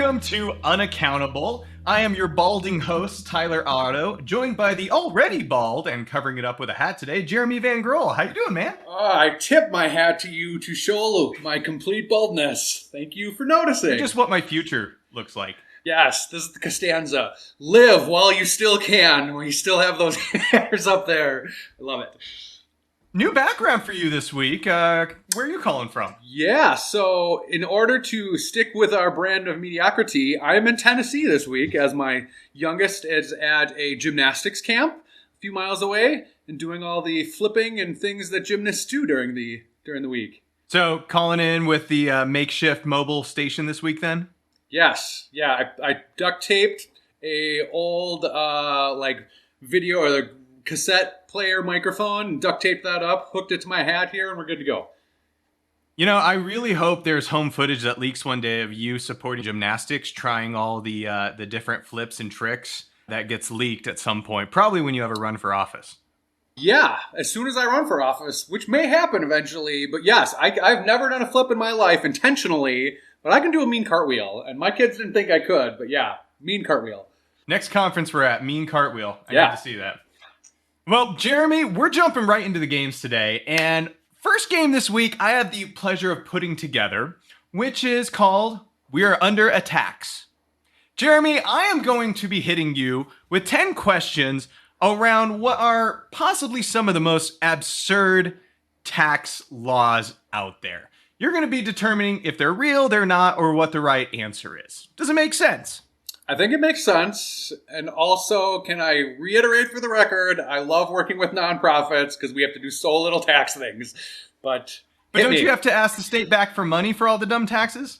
Welcome to Unaccountable. I am your balding host, Tyler Otto, joined by the already bald and covering it up with a hat today, Jeremy Van Grohl. How you doing, man? I tip my hat to you to show my complete baldness. Thank you for noticing. Just what my future looks like. Yes, this is the Costanza. Live while you still can, while you still have those hairs up there. I love it. New background for you this week. Where are you calling from? Yeah, so in order to stick with our brand of mediocrity, I am in Tennessee this week as my youngest is at a gymnastics camp a few miles away and doing all the flipping and things that gymnasts do during the week. So calling in with the makeshift mobile station this week then? Yes. Yeah, I duct taped a old video or the cassette player microphone and duct taped that up, hooked it to my hat here, and we're good to go. You know, I really hope there's home footage that leaks one day of you supporting gymnastics, trying all the different flips and tricks that gets leaked at some point, probably when you ever run for office. Yeah, as soon as I run for office, which may happen eventually, but yes, I've never done a flip in my life intentionally, but I can do a mean cartwheel, and my kids didn't think I could, but yeah, mean cartwheel. Next conference we're at, mean cartwheel. I Yeah. need to see that. Well, Jeremy, we're jumping right into the games today, and first game this week I have the pleasure of putting together, which is called We Are Under Attacks. Jeremy, I am going to be hitting you with 10 questions around what are possibly some of the most absurd tax laws out there. You're going to be determining if they're real, they're not, or what the right answer is. Does it make sense? I think it makes sense. And also, can I reiterate for the record, I love working with nonprofits because we have to do so little tax things. But don't you have to ask the state back for money for all the dumb taxes?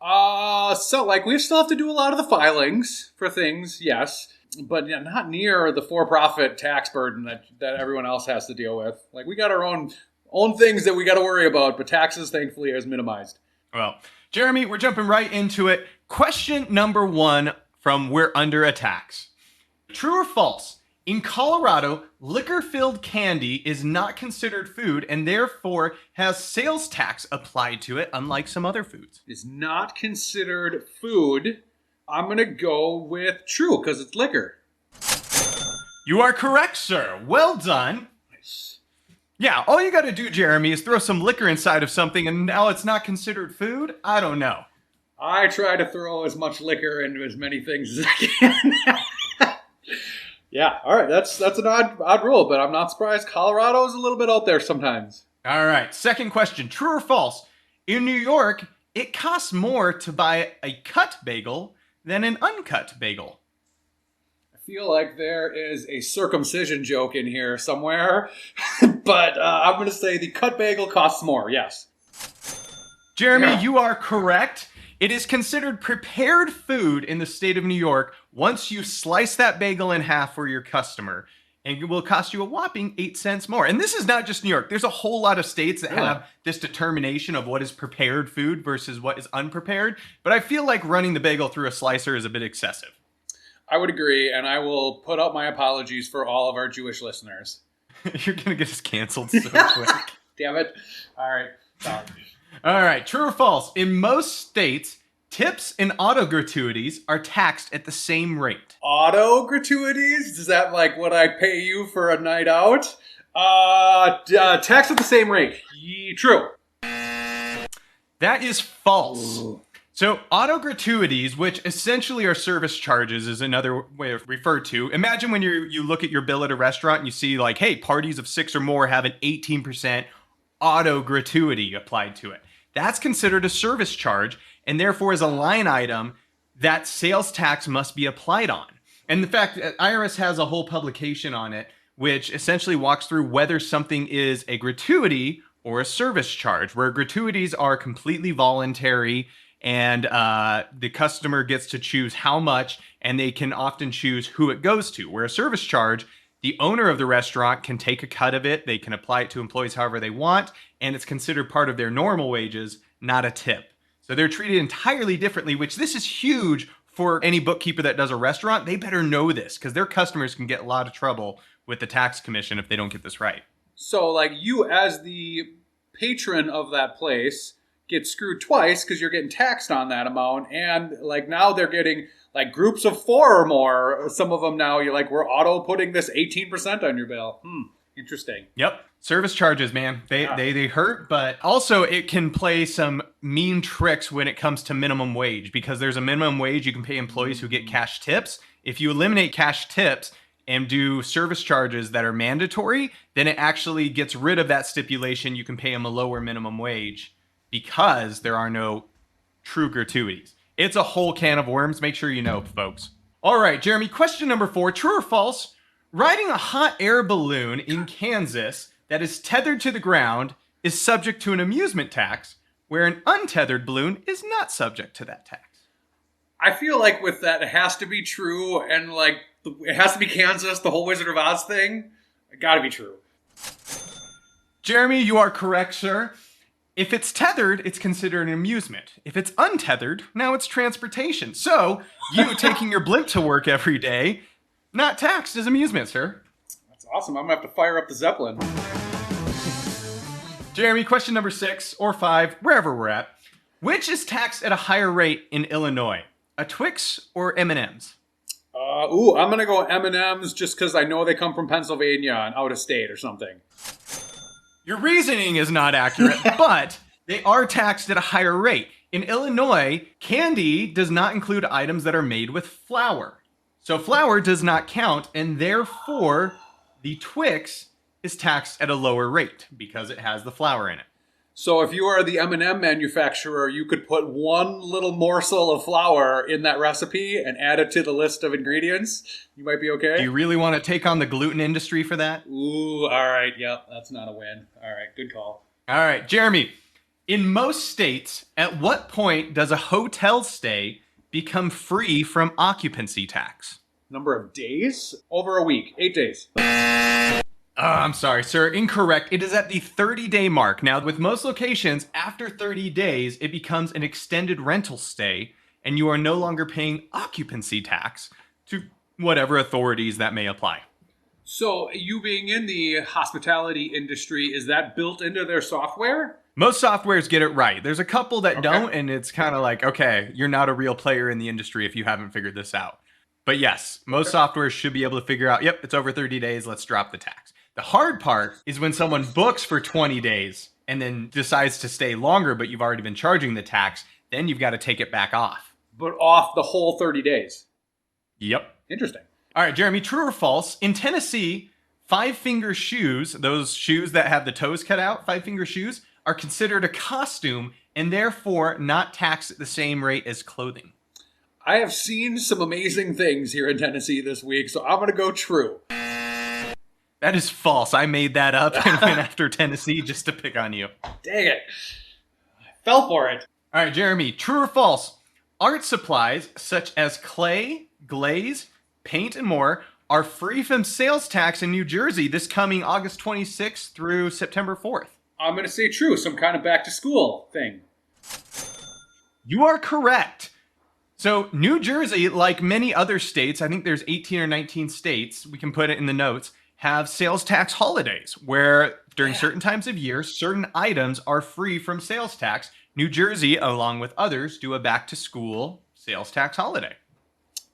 We still have to do a lot of the filings for things, yes. But not near the for-profit tax burden that everyone else has to deal with. Like, we got our own things that we got to worry about, but taxes, thankfully, is minimized. Well, Jeremy, we're jumping right into it. Question number 1 from We're Under Attacks. True or false? In Colorado, liquor-filled candy is not considered food and therefore has sales tax applied to it, unlike some other foods. Is not considered food. I'm going to go with true because it's liquor. You are correct, sir. Well done. Nice. Yeah, all you got to do, Jeremy, is throw some liquor inside of something and now it's not considered food? I don't know. I try to throw as much liquor into as many things as I can. Yeah, all right, that's an odd rule, but I'm not surprised. Colorado is a little bit out there sometimes. All right, second question. True or false? In New York, it costs more to buy a cut bagel than an uncut bagel. I feel like there is a circumcision joke in here somewhere, but I'm going to say the cut bagel costs more, yes. Jeremy, Yeah. You are correct. It is considered prepared food in the state of New York once you slice that bagel in half for your customer, and it will cost you a whopping 8 cents more. And this is not just New York. There's a whole lot of states that have this determination of what is prepared food versus what is unprepared. But I feel like running the bagel through a slicer is a bit excessive. I would agree, and I will put out my apologies for all of our Jewish listeners. You're going to get us canceled so quick. Damn it. All right. Sorry. All right, true or false? In most states, tips and auto gratuities are taxed at the same rate. Auto gratuities? Is that like what I pay you for a night out? Tax at the same rate. True. That is false. Ooh. So auto gratuities, which essentially are service charges, is another way of referred to. Imagine when you look at your bill at a restaurant and you see like, hey, parties of 6 or more have an 18% auto gratuity applied to it. That's considered a service charge, and therefore is a line item that sales tax must be applied on. And in fact, IRS has a whole publication on it, which essentially walks through whether something is a gratuity or a service charge, where gratuities are completely voluntary and the customer gets to choose how much, and they can often choose who it goes to. Where a service charge, the owner of the restaurant can take a cut of it, they can apply it to employees however they want, and it's considered part of their normal wages, not a tip. So they're treated entirely differently, which this is huge for any bookkeeper that does a restaurant. They better know this because their customers can get a lot of trouble with the tax commission if they don't get this right. So, like, you as the patron of that place, get screwed twice because you're getting taxed on that amount. And like now they're getting like groups of 4 or more. Some of them now you're like, we're auto putting this 18% on your bill. Interesting. Yep. Service charges, man. They hurt, but also it can play some mean tricks when it comes to minimum wage, because there's a minimum wage you can pay employees who get cash tips. If you eliminate cash tips and do service charges that are mandatory, then it actually gets rid of that stipulation. You can pay them a lower minimum wage because there are no true gratuities. It's a whole can of worms. Make sure you know, folks. All right, Jeremy, question number 4. True or false? Riding a hot air balloon in Kansas that is tethered to the ground is subject to an amusement tax, where an untethered balloon is not subject to that tax. I feel like with that, it has to be true. And like, it has to be Kansas, the whole Wizard of Oz thing. It got to be true. Jeremy, you are correct, sir. If it's tethered, it's considered an amusement. If it's untethered, now it's transportation. So, you taking your blimp to work every day, not taxed as amusement, sir. That's awesome. I'm going to have to fire up the Zeppelin. Jeremy, question number 6 or 5, wherever we're at. Which is taxed at a higher rate in Illinois? A Twix or M&M's? I'm going to go M&M's just because I know they come from Pennsylvania and out of state or something. Your reasoning is not accurate, but they are taxed at a higher rate. In Illinois, candy does not include items that are made with flour. So flour does not count, and therefore the Twix is taxed at a lower rate because it has the flour in it. So if you are the M&M manufacturer, you could put one little morsel of flour in that recipe and add it to the list of ingredients. You might be okay. Do you really want to take on the gluten industry for that? Ooh, all right. Yep, that's not a win. All right, good call. All right, Jeremy. In most states, at what point does a hotel stay become free from occupancy tax? Number of days? Over a week. 8 days. I'm sorry, sir. Incorrect. It is at the 30-day mark. Now, with most locations, after 30 days, it becomes an extended rental stay, and you are no longer paying occupancy tax to whatever authorities that may apply. So, you being in the hospitality industry, is that built into their software? Most softwares get it right. There's a couple that don't, and it's kind of like, okay, you're not a real player in the industry if you haven't figured this out. But yes, most softwares should be able to figure out, yep, it's over 30 days, let's drop the tax. The hard part is when someone books for 20 days and then decides to stay longer, but you've already been charging the tax, then you've got to take it back off. But off the whole 30 days. Yep. Interesting. All right, Jeremy, true or false? In Tennessee, 5-finger shoes, those shoes that have the toes cut out, 5-finger shoes, are considered a costume and therefore not taxed at the same rate as clothing. I have seen some amazing things here in Tennessee this week, so I'm going to go true. That is false. I made that up and went after Tennessee just to pick on you. Dang it. I fell for it. All right, Jeremy, true or false? Art supplies such as clay, glaze, paint, and more are free from sales tax in New Jersey this coming August 26th through September 4th. I'm going to say true, some kind of back to school thing. You are correct. So New Jersey, like many other states, I think there's 18 or 19 states, we can put it in the notes, have sales tax holidays where during certain times of year, certain items are free from sales tax. New Jersey, along with others, do a back to school sales tax holiday.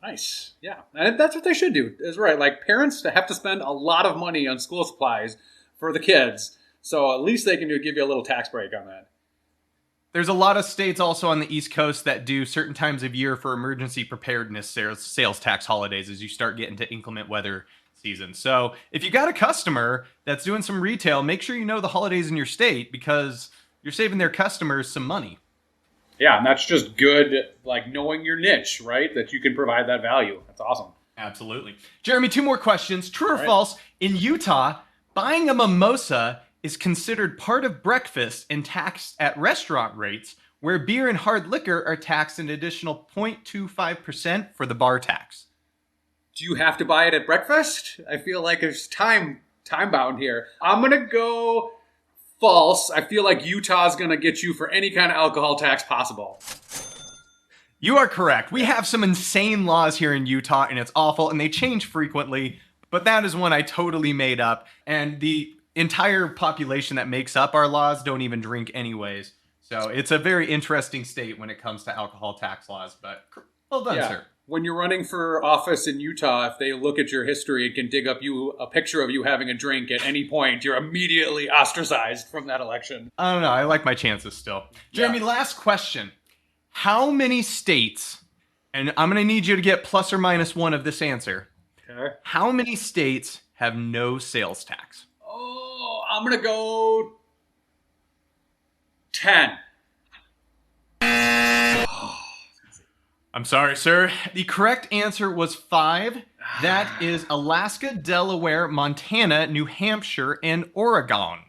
Nice. Yeah. And that's what they should do. Is right. Like parents have to spend a lot of money on school supplies for the kids. So at least they can give you a little tax break on that. There's a lot of states also on the East Coast that do certain times of year for emergency preparedness sales tax holidays as you start getting to inclement weather season. So if you got a customer that's doing some retail, make sure you know the holidays in your state because you're saving their customers some money. Yeah, and that's just good, like knowing your niche, right? That you can provide that value. That's awesome. Absolutely. Jeremy, 2 more questions. True or right. false? In Utah, buying a mimosa is considered part of breakfast and taxed at restaurant rates, where beer and hard liquor are taxed an additional 0.25% for the bar tax. Do you have to buy it at breakfast? I feel like there's time bound here. I'm going to go false. I feel like Utah's going to get you for any kind of alcohol tax possible. You are correct. We have some insane laws here in Utah, and it's awful, and they change frequently, but that is one I totally made up, and the entire population that makes up our laws don't even drink anyways. So it's a very interesting state when it comes to alcohol tax laws, but well done, Yeah. sir. When you're running for office in Utah, if they look at your history and can dig up a picture of you having a drink at any point, you're immediately ostracized from that election. I don't know. I like my chances still. Jeremy, last question. How many states, and I'm going to need you to get plus or minus one of this answer. Okay. How many states have no sales tax? Oh, I'm going to go 10. I'm sorry, sir. The correct answer was 5. That is Alaska, Delaware, Montana, New Hampshire, and Oregon.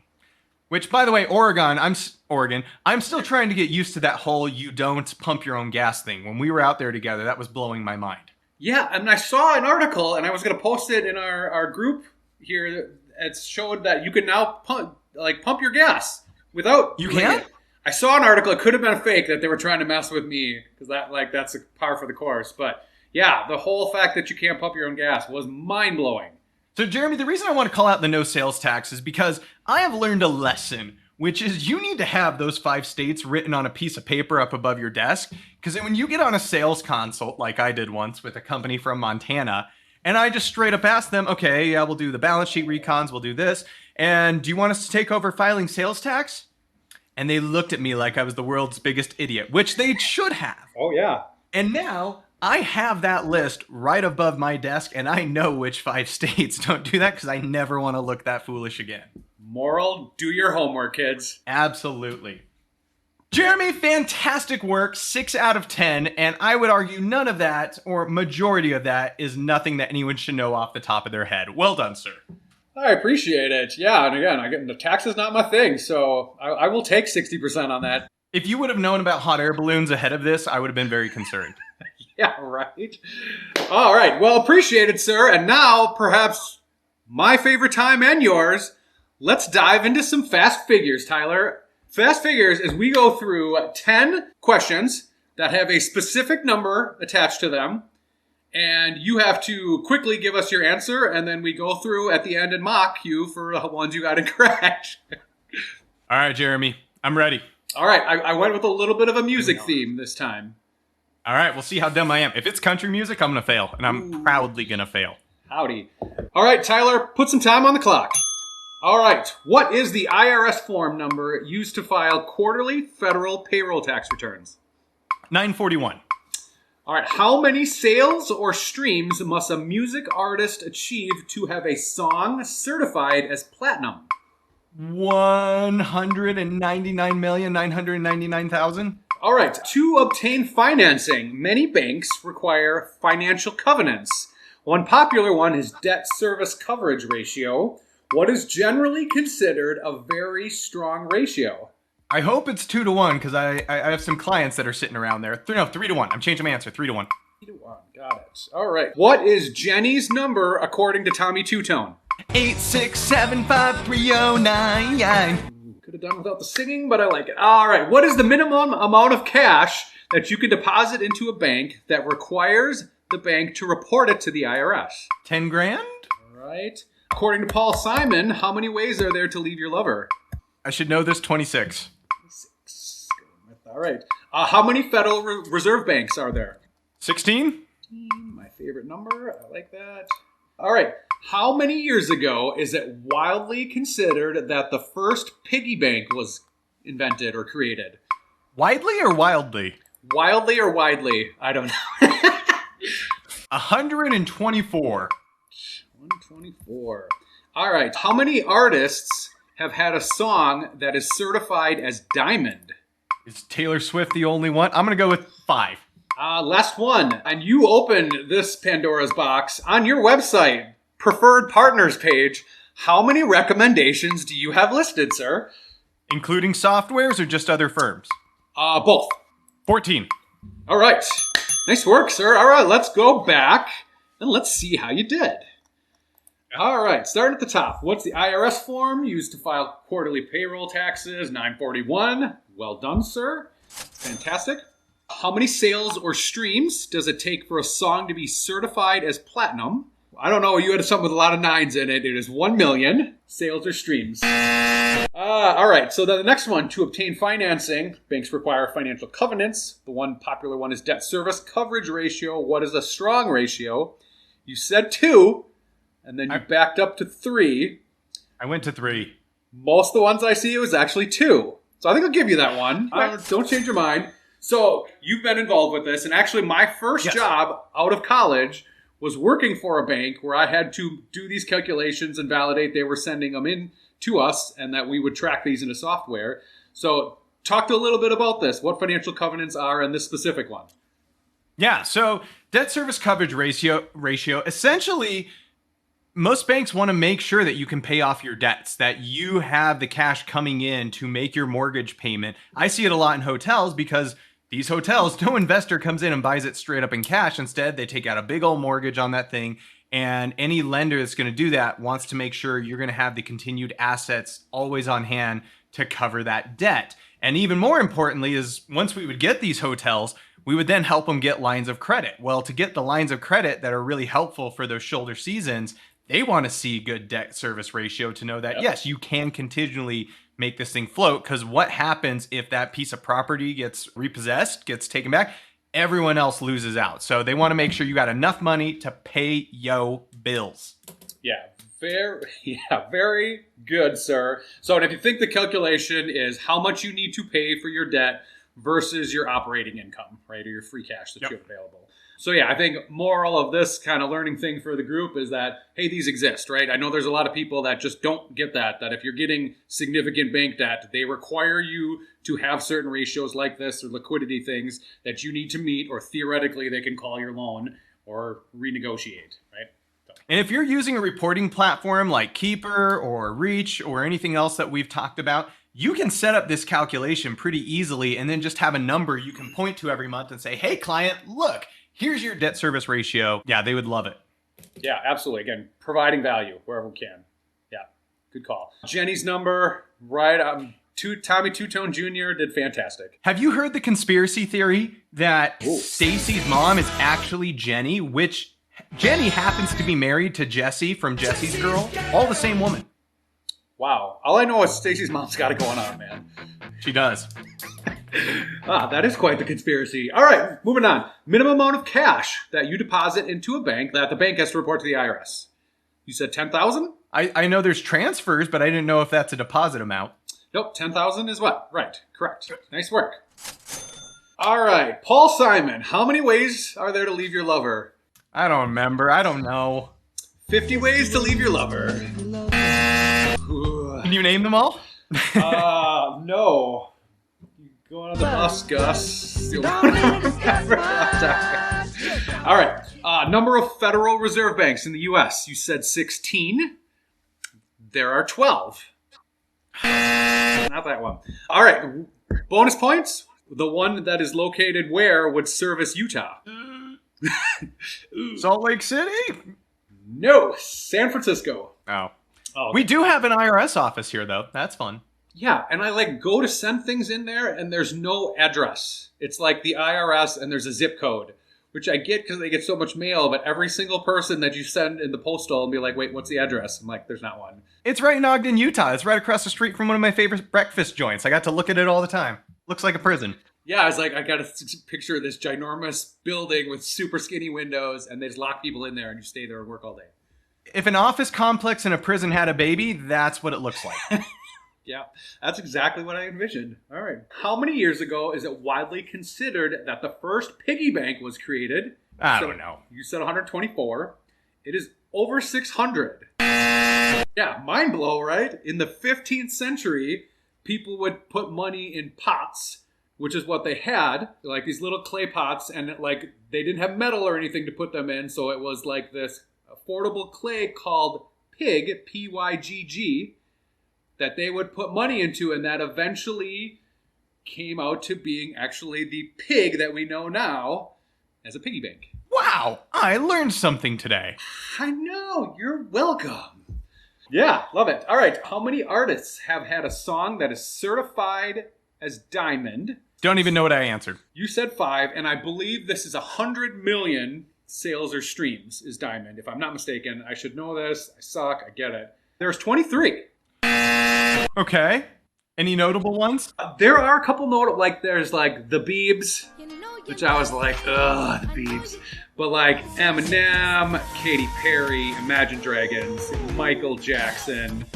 Which, by the way, Oregon, I'm still trying to get used to that whole you don't pump your own gas thing. When we were out there together, that was blowing my mind. Yeah, and I saw an article, and I was going to post it in our group here. It showed that you can now pump your gas without. You can? I saw an article. It could have been fake that they were trying to mess with me because that's a par for the course. But yeah, the whole fact that you can't pump your own gas was mind blowing. So, Jeremy, the reason I want to call out the no sales tax is because I have learned a lesson, which is you need to have those 5 states written on a piece of paper up above your desk. Because when you get on a sales consult, like I did once with a company from Montana, and I just straight up asked them, okay, yeah, we'll do the balance sheet recons, we'll do this. And do you want us to take over filing sales tax? And they looked at me like I was the world's biggest idiot, which they should have. Oh, yeah. And now I have that list right above my desk, and I know which 5 states don't do that because I never want to look that foolish again. Moral, do your homework, kids. Absolutely. Jeremy, fantastic work, 6 out of 10, and I would argue none of that, or majority of that, is nothing that anyone should know off the top of their head. Well done, sir. I appreciate it. Yeah, and again, the tax is not my thing, so I will take 60% on that. If you would have known about hot air balloons ahead of this, I would have been very concerned. Yeah, right. All right. Well, appreciated, sir. And now, perhaps my favorite time and yours, let's dive into some fast figures, Tyler. Fast figures is we go through 10 questions that have a specific number attached to them. And you have to quickly give us your answer, and then we go through at the end and mock you for the ones you got incorrect. All right, Jeremy, I'm ready. All right, I went with a little bit of a music theme this time. All right, we'll see how dumb I am. If it's country music, I'm going to fail, and I'm proudly going to fail. Howdy. All right, Tyler, put some time on the clock. All right, what is the IRS form number used to file quarterly federal payroll tax returns? 941. All right, how many sales or streams must a music artist achieve to have a song certified as platinum? 199,999,000. All right, to obtain financing, many banks require financial covenants. One popular one is debt service coverage ratio. What is generally considered a very strong ratio? I hope it's 2 to 1 because I have some clients that are sitting around there. 3 to 1. I'm changing my answer. 3 to 1. 3 to 1. Got it. All right. What is Jenny's number according to Tommy Two-Tone? 8675309. Could have done without the singing, but I like it. All right. What is the minimum amount of cash that you can deposit into a bank that requires the bank to report it to the IRS? 10 grand? All right. According to Paul Simon, how many ways are there to leave your lover? I should know this. 26. 6. All right. How many Federal Reserve banks are there? 16? My favorite number. I like that. All right. How many years ago is it wildly considered that the first piggy bank was invented or created? Widely or wildly? Wildly or widely? I don't know. 124. 124. All right. How many artists have had a song that is certified as diamond? Is Taylor Swift the only one? I'm going to go with 5. Last one. And you opened this Pandora's box on your website, preferred partners page. How many recommendations do you have listed, sir? Including softwares or just other firms? Both. 14. All right. Nice work, sir. All right, let's go back and let's see how you did. All right, starting at the top. What's the IRS form used to file quarterly payroll taxes? 941. Well done, sir. Fantastic. How many sales or streams does it take for a song to be certified as platinum? I don't know. You had something with a lot of 9s in it. It is 1 million sales or streams. All right, so the next one, to obtain financing, banks require financial covenants. The one popular one is debt service coverage ratio. What is a strong ratio? You said 2, and then you backed up to 3. I went to 3. Most of the ones I see was actually 2. So I think I'll give you that one. Don't change your mind. So you've been involved with this, and actually my first job out of college was working for a bank where I had to do these calculations and validate they were sending them in to us and that we would track these into software. So talk to a little bit about this, what financial covenants are in this specific one. Yeah, so debt service coverage ratio, essentially, most banks want to make sure that you can pay off your debts, that you have the cash coming in to make your mortgage payment. I see it a lot in hotels because these hotels, no investor comes in and buys it straight up in cash. Instead, they take out a big old mortgage on that thing. And any lender that's going to do that wants to make sure you're going to have the continued assets always on hand to cover that debt. And even more importantly is once we would get these hotels, we would then help them get lines of credit. Well, to get the lines of credit that are really helpful for those shoulder seasons, they want to see good debt service ratio to know that, yes, you can continually make this thing float. Because what happens if that piece of property gets repossessed, gets taken back? Everyone else loses out. So they want to make sure you got enough money to pay yo bills. Yeah, very good, sir. So if you think the calculation is how much you need to pay for your debt versus your operating income, right, or your free cash that you have available. So yeah, I think moral of this kind of learning thing for the group is that, hey, these exist, right? I know there's a lot of people that just don't get that if you're getting significant bank debt, they require you to have certain ratios like this or liquidity things that you need to meet, or theoretically they can call your loan or renegotiate, right? And if you're using a reporting platform like Keeper or Reach or anything else that we've talked about, you can set up this calculation pretty easily and then just have a number you can point to every month and say, hey, client, look, here's your debt service ratio. Yeah, they would love it. Yeah, absolutely. Again, providing value wherever we can. Yeah, good call. Jenny's number, right? Tommy Two-Tone Jr. did fantastic. Have you heard the conspiracy theory that Stacy's mom is actually Jenny, which Jenny happens to be married to Jesse from Jesse's Girl? All the same woman. Wow. All I know is Stacy's mom's got it going on, man. She does. That is quite the conspiracy. All right, moving on. Minimum amount of cash that you deposit into a bank that the bank has to report to the IRS. You said 10,000? I know there's transfers, but I didn't know if that's a deposit amount. Nope, 10,000 is what? Right, correct. Nice work. All right, Paul Simon. How many ways are there to leave your lover? I don't remember. I don't know. 50 ways to leave your lover. Can you name them all? No. Going on the bus, Gus. All right. Number of Federal Reserve banks in the U.S. You said 16. There are 12. Not that one. All right. Bonus points. The one that is located where would service Utah? Salt Lake City? No. San Francisco. Oh. We do have an IRS office here, though. That's fun. Yeah, and I go to send things in there, and there's no address. It's like the IRS, and there's a zip code, which I get because they get so much mail, but every single person that you send in the postal and be like, wait, what's the address? I'm like, there's not one. It's right in Ogden, Utah. It's right across the street from one of my favorite breakfast joints. I got to look at it all the time. Looks like a prison. Yeah, I was like, I got a picture of this ginormous building with super skinny windows, and they just lock people in there, and you stay there and work all day. If an office complex and a prison had a baby, that's what it looks like. Yeah, that's exactly what I envisioned. All right. How many years ago is it widely considered that the first piggy bank was created? I don't know. You said 124. It is over 600. Yeah, mind blow, right? In the 15th century, people would put money in pots, which is what they had, like these little clay pots, and they didn't have metal or anything to put them in, so it was like this affordable clay called Pig, P-Y-G-G, that they would put money into, and that eventually came out to being actually the pig that we know now as a piggy bank. Wow, I learned something today. I know, you're welcome. Yeah, love it. All right, how many artists have had a song that is certified as diamond? Don't even know what I answered. You said 5, and I believe this is 100 million sales or streams is diamond. If I'm not mistaken, I should know this. I suck. I get it. There's 23. Okay. Any notable ones? There are a couple like there's like the Biebs, which I was like, ugh, the Biebs. But like Eminem, Katy Perry, Imagine Dragons, Michael Jackson,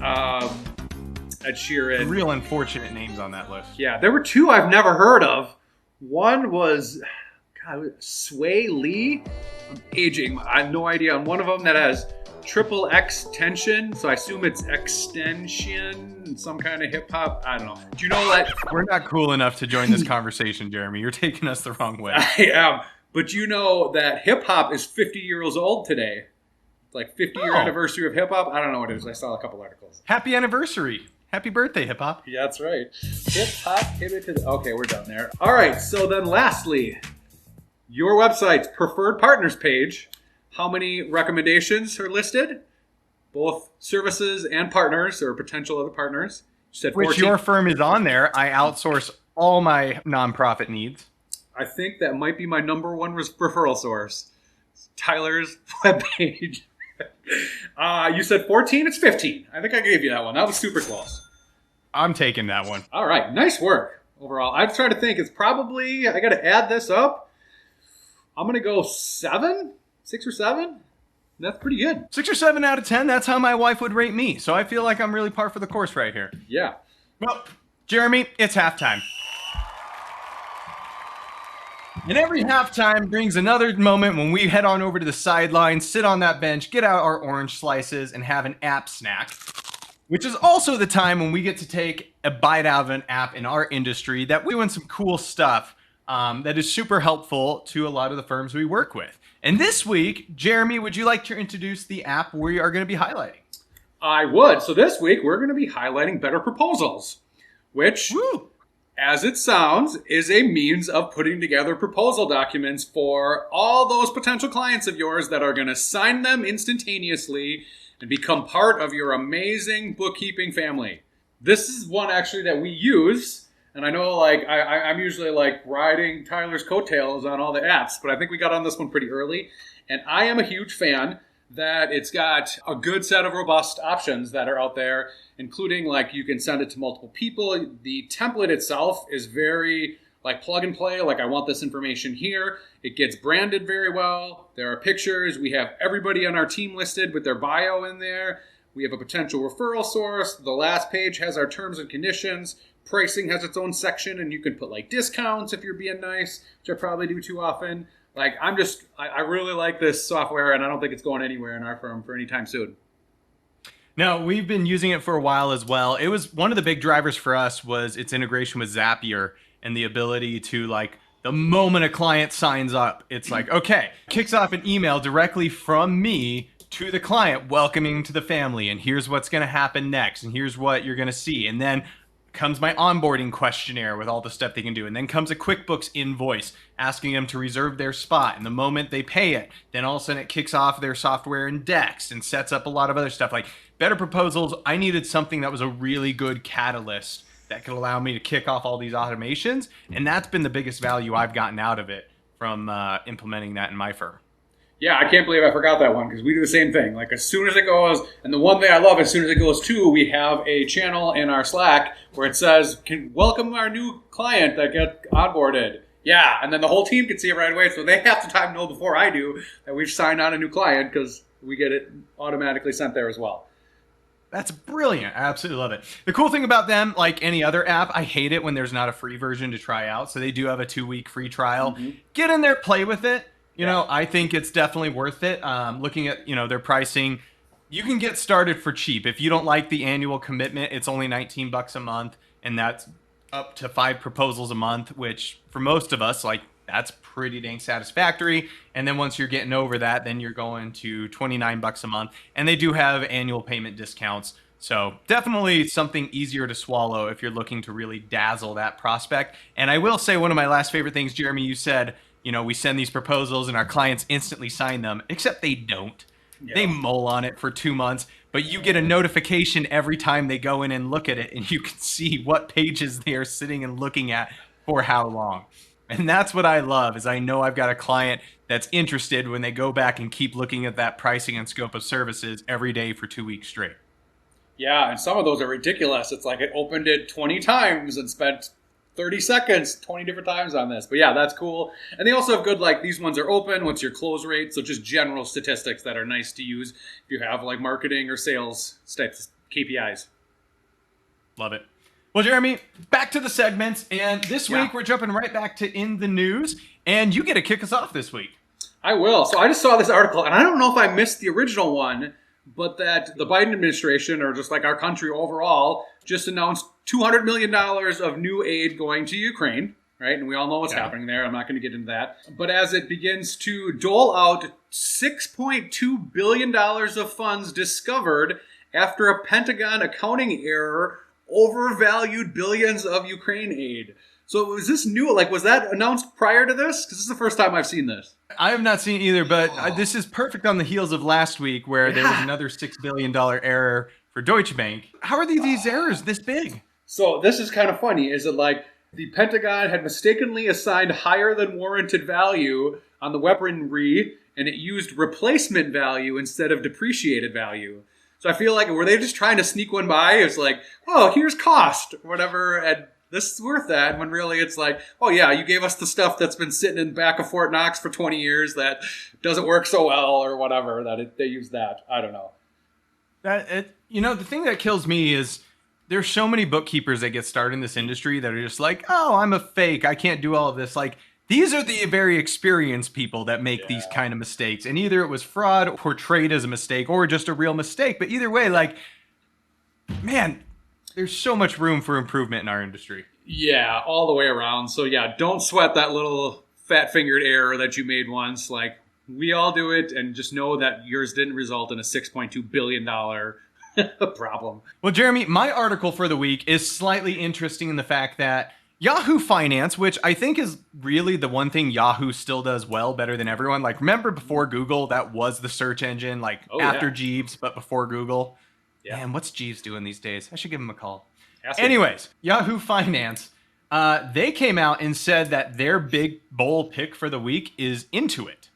Ed Sheeran. Real unfortunate names on that list. Yeah, there were two I've never heard of. One was, God, Sway Lee. I'm aging. I have no idea on one of them that has triple X tension, so I assume it's extension, some kind of hip hop. I don't know. Do you know that? We're not cool enough to join this conversation, Jeremy. You're taking us the wrong way. I am. But you know that hip hop is 50 years old today. It's like 50-year anniversary of hip hop. I don't know what it is. I saw a couple articles. Happy anniversary. Happy birthday, hip hop. Yeah, that's right. Hip hop, hip it to the... Okay, we're done there. All right, so then lastly, your website's preferred partners page. How many recommendations are listed? Both services and partners or potential other partners. You said 14. Which your firm is on there. I outsource all my nonprofit needs. I think that might be my number one referral source. Tyler's webpage. You said 14? It's 15. I think I gave you that one. That was super close. I'm taking that one. All right. Nice work overall. I'm trying to think. It's probably, I got to add this up. I'm going to go 7? 6 or 7? That's pretty good. 6 or 7 out of 10. That's how my wife would rate me. So I feel like I'm really par for the course right here. Yeah. Well, Jeremy, it's halftime. And every halftime brings another moment when we head on over to the sideline, sit on that bench, get out our orange slices, and have an app snack. Which is also the time when we get to take a bite out of an app in our industry that we're doing some cool stuff that is super helpful to a lot of the firms we work with. And this week, Jeremy, would you like to introduce the app we are going to be highlighting? I would. So this week, we're going to be highlighting Better Proposals, which, Woo! as it sounds, is a means of putting together proposal documents for all those potential clients of yours that are going to sign them instantaneously and become part of your amazing bookkeeping family. This is one actually that we use, and I know like I'm usually like riding Tyler's coattails on all the apps, but I think we got on this one pretty early, and I am a huge fan that it's got a good set of robust options that are out there, including like you can send it to multiple people. The template itself is very like plug and play, like I want this information here. It gets branded very well. There are pictures. We have everybody on our team listed with their bio in there. We have a potential referral source. The last page has our terms and conditions. Pricing has its own section, and you can put like discounts if you're being nice, which I probably do too often. Like I really like this software, and I don't think it's going anywhere in our firm for any time soon. No, we've been using it for a while as well. It was one of the big drivers for us was its integration with Zapier and the ability to like the moment a client signs up, it's like, okay, kicks off an email directly from me to the client welcoming to the family. And here's what's going to happen next. And here's what you're going to see. And then comes my onboarding questionnaire with all the stuff they can do. And then comes a QuickBooks invoice asking them to reserve their spot. And the moment they pay it, then all of a sudden it kicks off their software index and sets up a lot of other stuff. Like Better Proposals, I needed something that was a really good catalyst that could allow me to kick off all these automations. And that's been the biggest value I've gotten out of it from implementing that in my firm. Yeah, I can't believe I forgot that one because we do the same thing. Like as soon as it goes, and the one thing I love, as soon as it goes to, we have a channel in our Slack where it says, "Can welcome our new client that got onboarded." Yeah, and then the whole team can see it right away, so they half the time know before I do that we've signed on a new client because we get it automatically sent there as well. That's brilliant. I absolutely love it. The cool thing about them, like any other app, I hate it when there's not a free version to try out. So they do have a 2-week free trial. Mm-hmm. Get in there, play with it. You know, I think it's definitely worth it. Looking at, their pricing, you can get started for cheap. If you don't like the annual commitment, it's only $19 a month. And that's up to 5 proposals a month, which for most of us, like that's pretty dang satisfactory. And then once you're getting over that, then you're going to $29 a month. And they do have annual payment discounts. So definitely something easier to swallow if you're looking to really dazzle that prospect. And I will say one of my last favorite things, Jeremy, you said, we send these proposals and our clients instantly sign them, except they don't. Yeah. They mull on it for 2 months, but you get a notification every time they go in and look at it, and you can see what pages they are sitting and looking at for how long. And that's what I love, is I know I've got a client that's interested when they go back and keep looking at that pricing and scope of services every day for 2 weeks straight. Yeah, and some of those are ridiculous. It's like it opened it 20 times and spent 30 seconds 20 different times on this. But yeah, that's cool. And they also have good, like, these ones are open. What's your close rate? So just general statistics that are nice to use if you have like marketing or sales types KPIs. Love it. Well, Jeremy, back to the segments. And this Yeah, week, we're jumping right back to In the News. And you get to kick us off this week. I will. So I just saw this article, and I don't know if I missed the original one, but that the Biden administration, or just like our country overall, just announced $200 million of new aid going to Ukraine, right? And we all know what's happening there. I'm not going to get into that. But as it begins to dole out $6.2 billion of funds discovered after a Pentagon accounting error overvalued billions of Ukraine aid. So was this new? Like, was that announced prior to this? Because this is the first time I've seen this. I have not seen either, but this is perfect on the heels of last week where there was Yeah. another $6 billion error for Deutsche Bank. How are these errors this big? So this is kind of funny. Is it like the Pentagon had mistakenly assigned higher than warranted value on the weaponry, and it used replacement value instead of depreciated value? So I feel like, were they just trying to sneak one by? It's like, oh, here's cost, or whatever, and this is worth that. When really it's like, oh yeah, you gave us the stuff that's been sitting in the back of Fort Knox for 20 years that doesn't work so well, or whatever. They use that. I don't know. The thing that kills me is there's so many bookkeepers that get started in this industry that are just like, oh, I'm a fake. I can't do all of this. Like, these are the very experienced people that make these kind of mistakes. And either it was fraud or portrayed as a mistake or just a real mistake. But either way, like, man, there's so much room for improvement in our industry. Yeah, all the way around. So yeah, don't sweat that little fat-fingered error that you made once. Like, we all do it, and just know that yours didn't result in a $6.2 billion problem. Well, Jeremy, my article for the week is slightly interesting in the fact that Yahoo Finance, which I think is really the one thing Yahoo still does well, better than everyone. Like, remember before Google, that was the search engine, like after Jeeves, but before Google. Yeah. Man, what's Jeeves doing these days? I should give him a call. Ask him. Anyways, Yahoo Finance, they came out and said that their big bowl pick for the week is Intuit,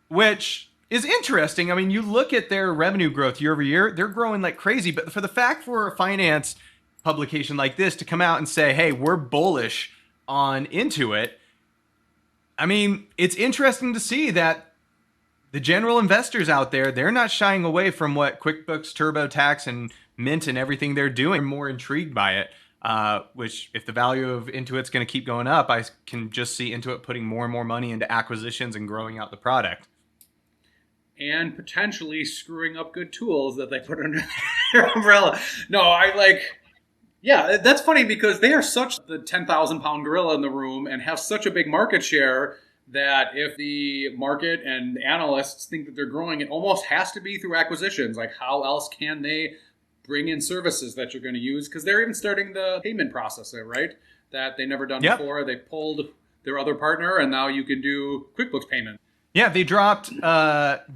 which is interesting. I mean, you look at their revenue growth year over year, they're growing like crazy. But for the fact for a finance publication like this to come out and say, hey, we're bullish on Intuit, I mean, it's interesting to see that the general investors out there, they're not shying away from what QuickBooks, TurboTax, and Mint and everything they're doing. They're more intrigued by it, which if the value of Intuit's going to keep going up, I can just see Intuit putting more and more money into acquisitions and growing out the product. And potentially screwing up good tools that they put under their umbrella. Yeah, that's funny because they are such the 10,000 pound gorilla in the room and have such a big market share that if the market and analysts think that they're growing, it almost has to be through acquisitions. Like, how else can they bring in services that you're going to use? Because they're even starting the payment processor, right? That they never done before. They pulled their other partner, and now you can do QuickBooks payment. Yeah, they dropped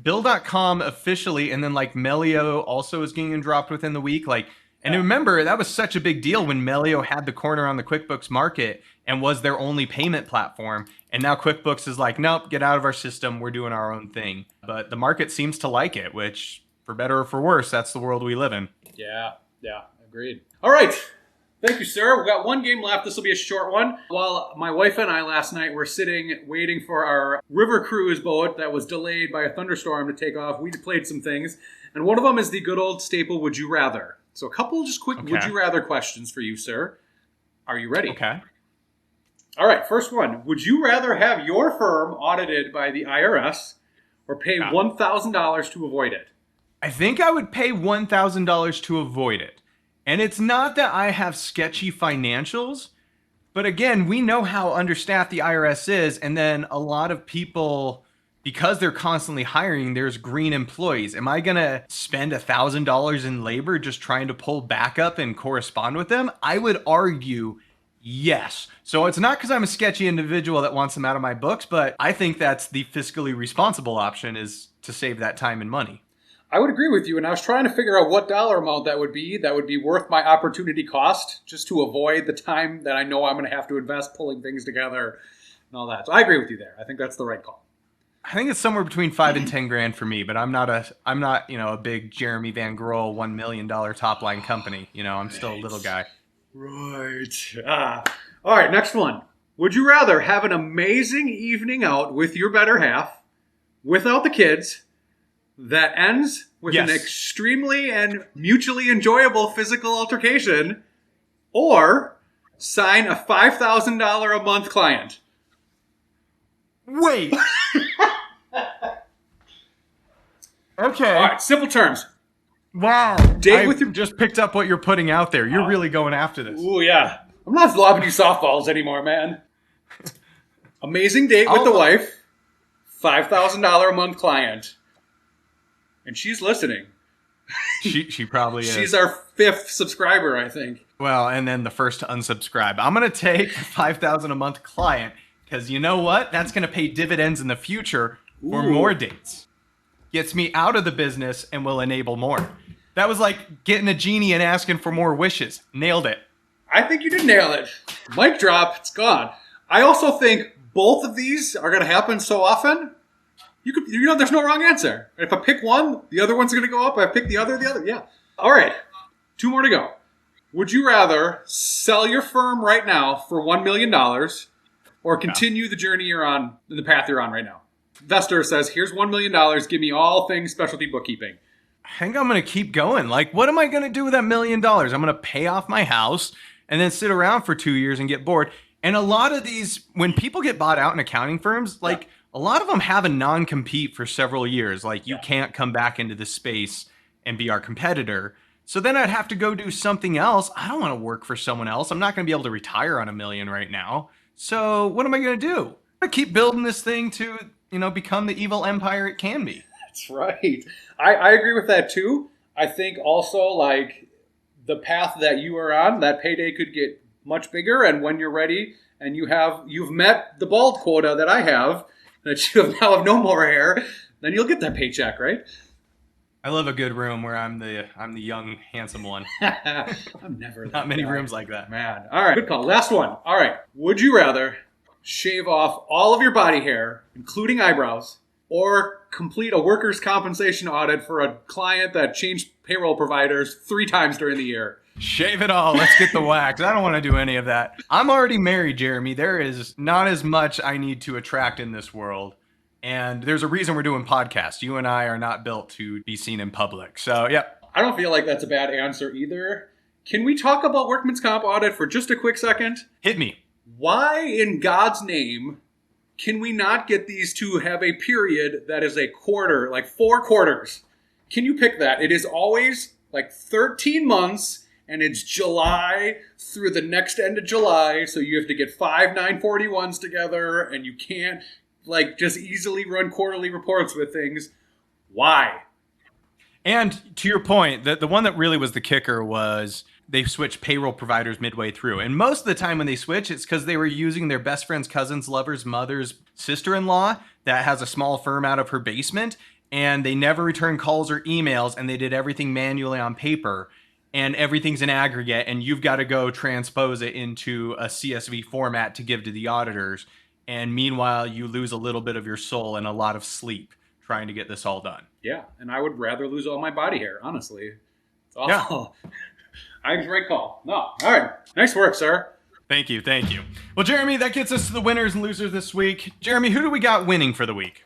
Bill.com officially, and then like Melio also is getting dropped within the week. And remember, that was such a big deal when Melio had the corner on the QuickBooks market and was their only payment platform. And now QuickBooks is like, nope, get out of our system. We're doing our own thing. But the market seems to like it, which, for better or for worse, that's the world we live in. Yeah, agreed. All right. Thank you, sir. We've got one game left. This will be a short one. While my wife and I last night were sitting waiting for our river cruise boat that was delayed by a thunderstorm to take off, we played some things. And one of them is the good old staple, Would You Rather? So a couple just quick Would You Rather questions for you, sir. Are you ready? Okay. All right, first one. Would you rather have your firm audited by the IRS or pay $1,000 to avoid it? I think I would pay $1,000 to avoid it. And it's not that I have sketchy financials, but again, we know how understaffed the IRS is, and then a lot of people, because they're constantly hiring, there's green employees. Am I going to spend $1,000 in labor just trying to pull back up and correspond with them? I would argue yes. So it's not because I'm a sketchy individual that wants them out of my books, but I think that's the fiscally responsible option, is to save that time and money. I would agree with you, and I was trying to figure out what dollar amount that would be worth my opportunity cost, just to avoid the time that I know I'm going to have to invest pulling things together and all that. So I agree with you there. I think that's the right call. I think it's somewhere between 5 and 10 grand for me, but I'm not a big Jeremy Van Grohl $1 million top line company. I'm still a little guy. Right. All right, next one. Would you rather have an amazing evening out with your better half without the kids that ends with an Yes. extremely and mutually enjoyable physical altercation, or sign a $5,000 a month client? Wait. Okay. All right, simple terms. Wow. Date I with your- just picked up what you're putting out there. You're really going after this. Ooh, yeah. I'm not lobbing you softballs anymore, man. Amazing date with the wife, $5,000 a month client. And she's listening. She probably is. She's our 5th subscriber, I think. Well, and then the first to unsubscribe. I'm going to take the $5,000 a month client because you know what? That's going to pay dividends in the future for Ooh. more dates. Gets me out of the business and will enable more. That was like getting a genie and asking for more wishes. Nailed it. I think you did nail it. Mic drop, it's gone. I also think both of these are going to happen so often. There's no wrong answer. If I pick one, the other one's going to go up. If I pick the other. Yeah. All right. 2 more to go. Would you rather sell your firm right now for $1 million or continue the journey you're on, the path you're on right now? Investor says, here's $1 million. Give me all things specialty bookkeeping. I think I'm going to keep going. Like, what am I going to do with that $1 million? I'm going to pay off my house and then sit around for 2 years and get bored. And a lot of these, when people get bought out in accounting firms, like a lot of them have a non-compete for several years. Like you can't come back into this space and be our competitor. So then I'd have to go do something else. I don't want to work for someone else. I'm not going to be able to retire on $1 million right now. So what am I going to do? I'm going to keep building this thing to, become the evil empire it can be. That's right. I agree with that too. I think also like the path that you are on, that payday could get much bigger. And when you're ready and you've met the bald quota that I have, that you now have no more hair, then you'll get that paycheck, right? I love a good room where I'm the young, handsome one. I'm never that Not many guy. rooms like that. Man. All right. Good call. Last one. All right. Would you rather shave off all of your body hair, including eyebrows, or complete a workers' compensation audit for a client that changed payroll providers 3 times during the year? Shave it all. Let's get the wax. I don't want to do any of that. I'm already married, Jeremy. There is not as much I need to attract in this world. And there's a reason we're doing podcasts. You and I are not built to be seen in public. So, yep. I don't feel like that's a bad answer either. Can we talk about workman's comp audit for just a quick second? Hit me. Why in God's name can we not get these to have a period that is a quarter, like 4 quarters? Can you pick that? It is always like 13 months, and it's July through the next end of July, so you have to get 5 941s together, and you can't like just easily run quarterly reports with things. Why? And to your point, the one that really was the kicker was they switched payroll providers midway through. And most of the time when they switch, it's because they were using their best friend's cousin's lover's mother's sister-in-law that has a small firm out of her basement. And they never returned calls or emails, and they did everything manually on paper. And everything's in aggregate, and you've got to go transpose it into a CSV format to give to the auditors. And meanwhile, you lose a little bit of your soul and a lot of sleep trying to get this all done. Yeah, and I would rather lose all my body hair, honestly. It's awful. Yeah. I was right call. No. All right. Nice work, sir. Thank you. Thank you. Well, Jeremy, that gets us to the winners and losers this week. Jeremy, who do we got winning for the week?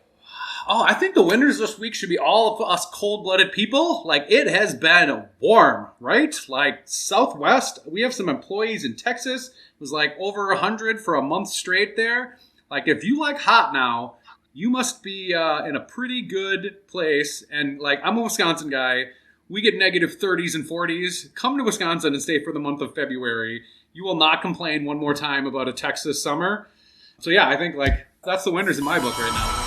Oh, I think the winners this week should be all of us cold-blooded people. Like, it has been warm, right? Like, Southwest, we have some employees in Texas. It was like over 100 for a month straight there. Like, if you like hot now, you must be in a pretty good place. And, like, I'm a Wisconsin guy. We get negative 30s and 40s. Come to Wisconsin and stay for the month of February. You will not complain one more time about a Texas summer. So, yeah, I think, like, that's the winners in my book right now.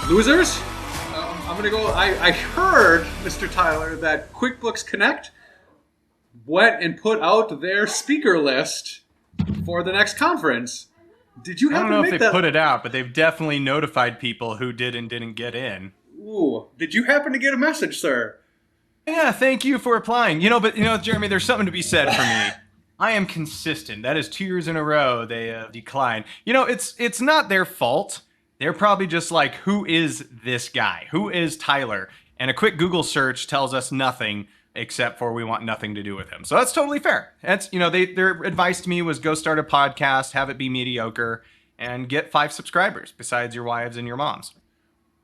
Losers? I'm going to go. I heard, Mr. Tyler, that QuickBooks Connect went and put out their speaker list for the next conference. Did you happen to make that? I don't know if they put it out, but they've definitely notified people who did and didn't get in. Ooh. Did you happen to get a message, sir? Yeah, thank you for applying. But Jeremy, there's something to be said for me. I am consistent. That is 2 years in a row they declined. It's not their fault. They're probably just like, who is this guy? Who is Tyler? And a quick Google search tells us nothing except for we want nothing to do with him. So that's totally fair. That's their advice to me was go start a podcast, have it be mediocre, and get 5 subscribers besides your wives and your moms.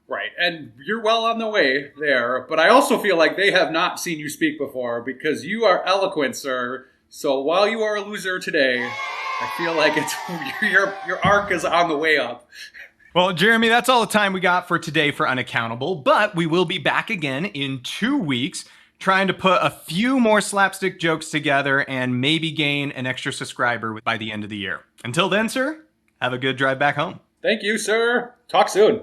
Right, and you're well on the way there, but I also feel like they have not seen you speak before because you are eloquent, sir. So while you are a loser today, I feel like it's your arc is on the way up. Well, Jeremy, that's all the time we got for today for Unaccountable, but we will be back again in 2 weeks trying to put a few more slapstick jokes together and maybe gain an extra subscriber by the end of the year. Until then, sir, have a good drive back home. Thank you, sir. Talk soon.